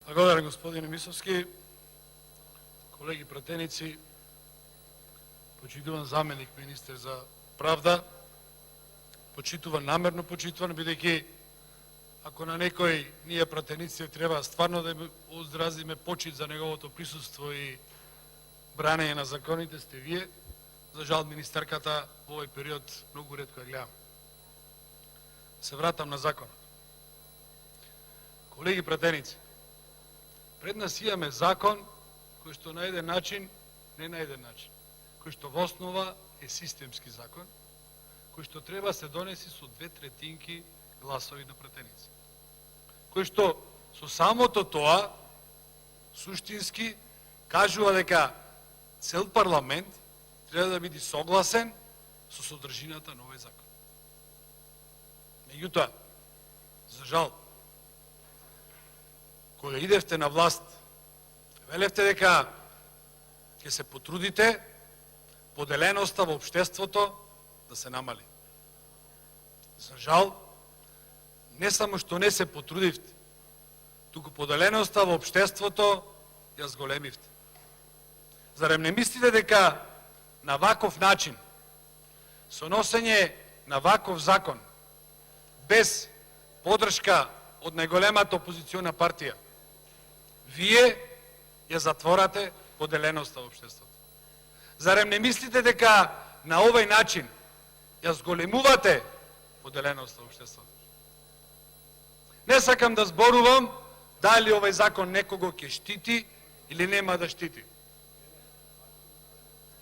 Благодарам, господине Мисовски. Колеги пратеници, почитуван заменик министер за правда, намерно почитуван, бидејќи ако на некој ние пратеници треба стварно да изразиме почит за неговото присуство и бранење на законите, сте вие. За жал, министерката во овој период многу ретко ја гледам. Се вратам на законот. Колеги пратеници, пред нас имаме закон кој што на еден начин, кој што во основа е системски закон, кој што треба се донеси со 2/3 гласови на пратеници. Кој што со самото тоа суштински кажува дека цел парламент треба да биде согласен со содржината на овој закон. Меѓутоа, за жал, кога идевте на власт, велевте дека ќе се потрудите поделеноста во општеството да се намали. За жал, не само што не се потрудивте, туку поделеноста во општеството ја зголемивте. Зарем не мислите дека на ваков начин, со носење на ваков закон, без подршка од најголемата опозициона партија, вие ја затворате поделеноста во општеството? Зарем не мислите дека на овој начин ја зголемувате поделеноста во општеството? Не сакам да зборувам дали овој закон некого ќе штити или нема да штити.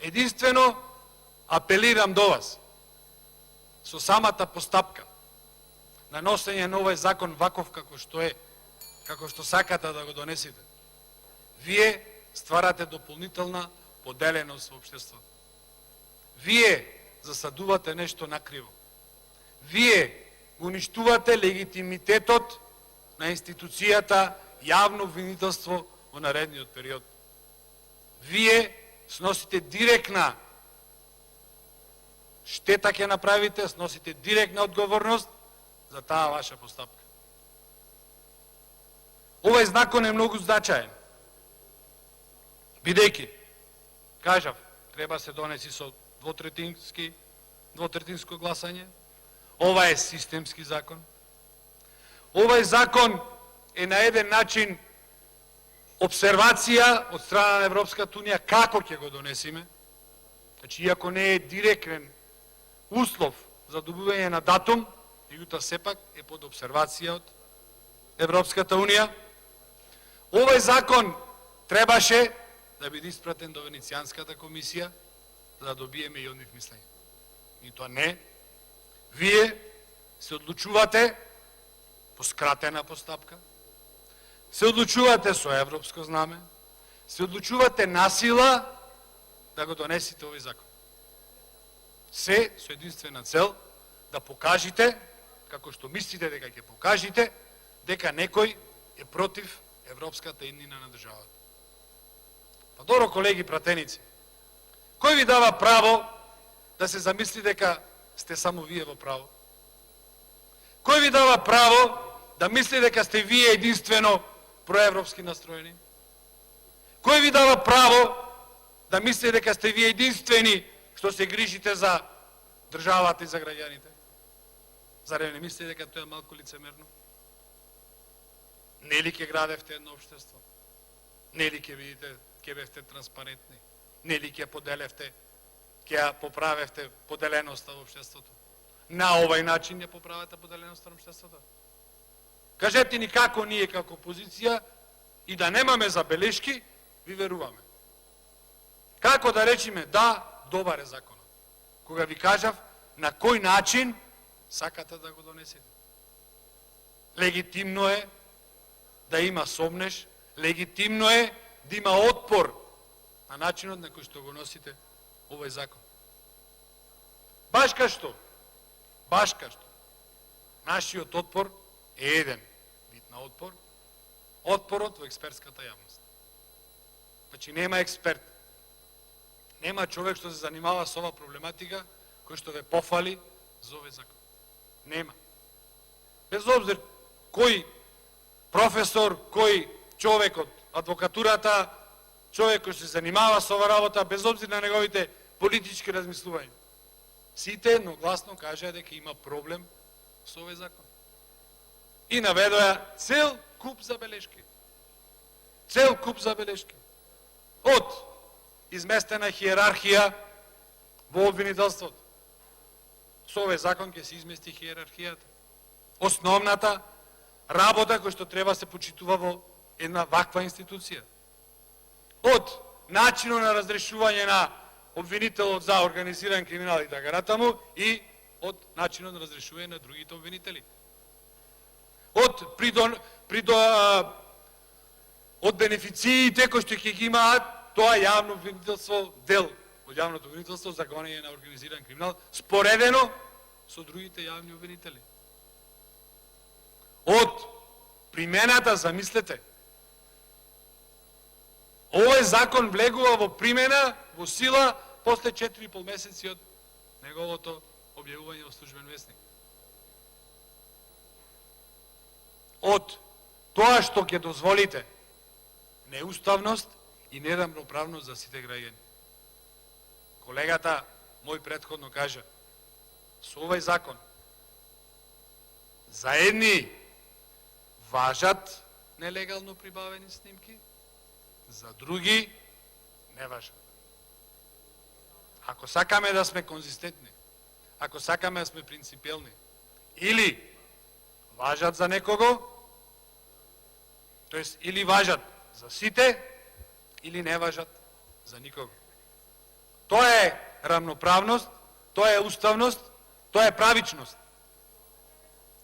Единствено апелирам до вас со самата постапка на носење на овој закон ваков како што е, како што сакате да го донесите. Вие стварате дополнителна поделеност во општеството. Вие засадувате нешто накриво. Вие уништувате легитимитетот на институцијата јавно обвинителство во наредниот период. Вие сносите директна штета ќе направите, сносите директна одговорност за таа ваша постапка. Овој закон е многу значаен, бидејќи, кажав, треба се донеси со двотретинско гласање. Ова е системски закон. Овој закон е на еден начин обсервација од страна на Европската унија како ќе го донесиме. Значи, иако не е директен услов за добивање на датум, меѓутоа сепак е под обсервација од Европската унија. Овој закон требаше да биде испратен до Венецијанската комисија, за да добиеме и од нив мислење. И тоа не. Вие се одлучувате по скратена постапка, се одлучувате со европско знаме, се одлучувате насила да го донесите овој закон. Се со единствена цел да покажете, како што мислите дека ќе покажете, дека некој е против европската иднина на државата. Па добро, колеги пратеници, кој ви дава право да се замисли дека сте само вие во право? Кој ви дава право да мисли дека сте вие единствено проевропски настроени? Кој ви дава право да мисли дека сте вие единствени што се грижите за државата и за граѓаните? Зарем не мислите дека тоа е малку лицемерно? Нели ќе градевте едно општество? Нели ќе бевте транспарентни? Нели ќе поделевте, ќе ја поправевте поделеноста во општеството? На овој начин ја поправате поделеноста на општеството? Кажете ни како ние како опозиција и да немаме забелешки, ви веруваме. Како да речеме да, добар е законот? Кога ви кажав на кој начин сакате да го донесете. Легитимно е да има сомнеш, легитимно е да има отпор на начинот на кој што го носите овој закон. Баш кашто, нашиот отпор е еден вид на отпор, отпорот во експертската јавност. Значи нема експерт, нема човек што се занимава со ова проблематика, кој што ве пофали за овој закон. Нема. Без обзир кој професор, кој човек од адвокатурата, човек кој се занимава со ова работа, без обзир на неговите политички размислувања. Сите едногласно кажаа дека има проблем со овој закон. И наведоа цел куп забелешки. Цел куп забелешки. Од изместена хиерархија во обвинителството. Со овој закон ќе се измести хиерархијата. Основната работа која што треба се почитува во една ваква институција. Од начинот на разрешување на обвинителот за организиран криминал и така натаму и од начинот на разрешување на другите обвинители. Од бенефициите кои што ќе ги имаат тоа јавно обвинителство, дел од јавното обвинителство за гонење на организиран криминал, споредено со другите јавни обвинители. Од примената, замислете, овој закон влегува во примена, во сила, после 4,5 месеци од неговото објавување во Службен весник. Од тоа што ќе дозволите неуставност и неравноправност за сите граѓани. Колегата мој претходно кажа, со овој закон за едни важат нелегално прибавени снимки, за други не важат. Ако сакаме да сме конзистентни, ако сакаме да сме принципиелни, или важат за некого, тоест или важат за сите, или не важат за никого. Тоа е рамноправност, тоа е уставност, тоа е правичност.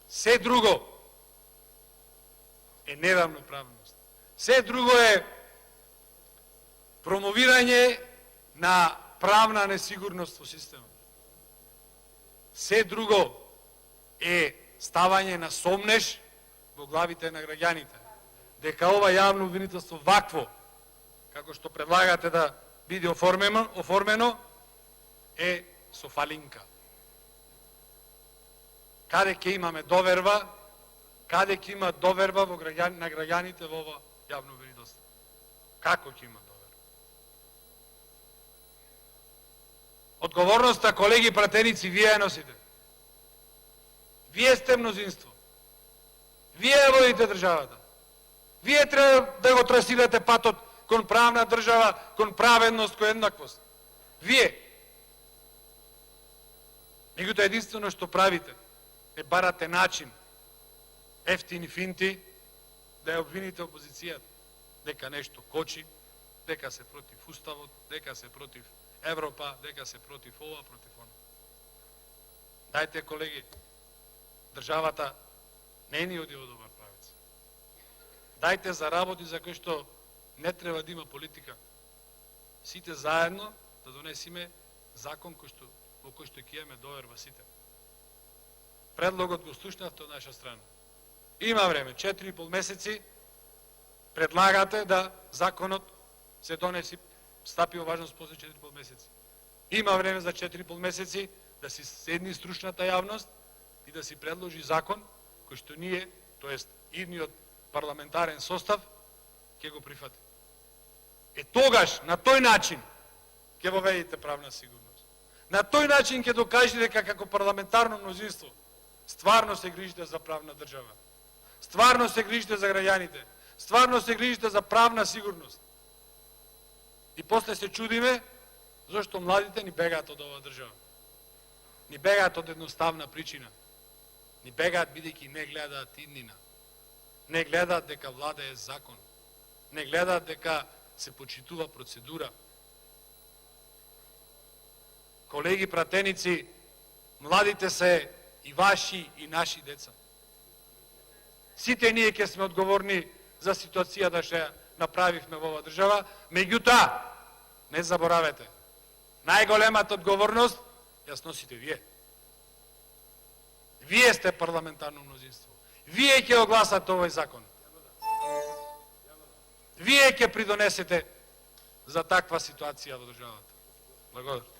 Се друго е неравноправност. Се друго е промовирање на правна несигурност во системот. Се друго е ставање на сомнеш во главите на граѓаните, дека ова јавно обвинителство вакво, како што предлагате да биде оформено, е со фалинка. Каде ќе имаме доверба, каде ќе има доверба на граѓаните во ова јавно обвинителство? Како ќе има доверба? Одговорноста, колеги пратеници, вие ја носите. Вие сте мнозинство. Вие ја водите државата. Вие треба да го трасирате патот кон правна држава, кон праведност, кон еднаквост. Вие. Меѓутоа единствено што правите е барате начин, ефтини финти, да ја обвините опозицијата, дека нешто кочи, дека се против уставот, дека се против Европа, дека се против ова, против она. Дајте, колеги, државата не ни оди во добар правец. Дајте за работи за кои што не треба да има политика. Сите заедно да донесиме закон во кој што ќе имаме доверба сите. Предлогот го слушнавте од наша страна. Има време, 4,5 месеци, предлагате да законот се донеси, стапи во важност после 4,5 месеци. Има време за 4,5 месеци да си седни стручната јавност и да си предложи закон кој што ние, тоест идниот парламентарен состав, ќе го прифати. Тогаш, на тој начин, ќе воведите правна сигурност. На тој начин ќе докажете дека како парламентарно мнозинство стварно се грижите за правна држава. Стварно се грижите за граѓаните. Стварно се грижите за правна сигурност. И после се чудиме зашто младите ни бегаат од оваа држава. Ни бегаат од едноставна причина. Ни бегаат бидејќи не гледаат иднина. Не гледаат дека влада е закон. Не гледаат дека се почитува процедура. Колеги пратеници, младите се и ваши и наши деца. Сите ние ќе сме одговорни за ситуацијата што направивме во оваа држава, меѓутоа, не заборавете, најголемата одговорност ја сносите вие. Вие сте парламентарно мнозинство. Вие ќе го гласате овој закон. Вие ќе придонесете за таква ситуација во државата. Благодарам.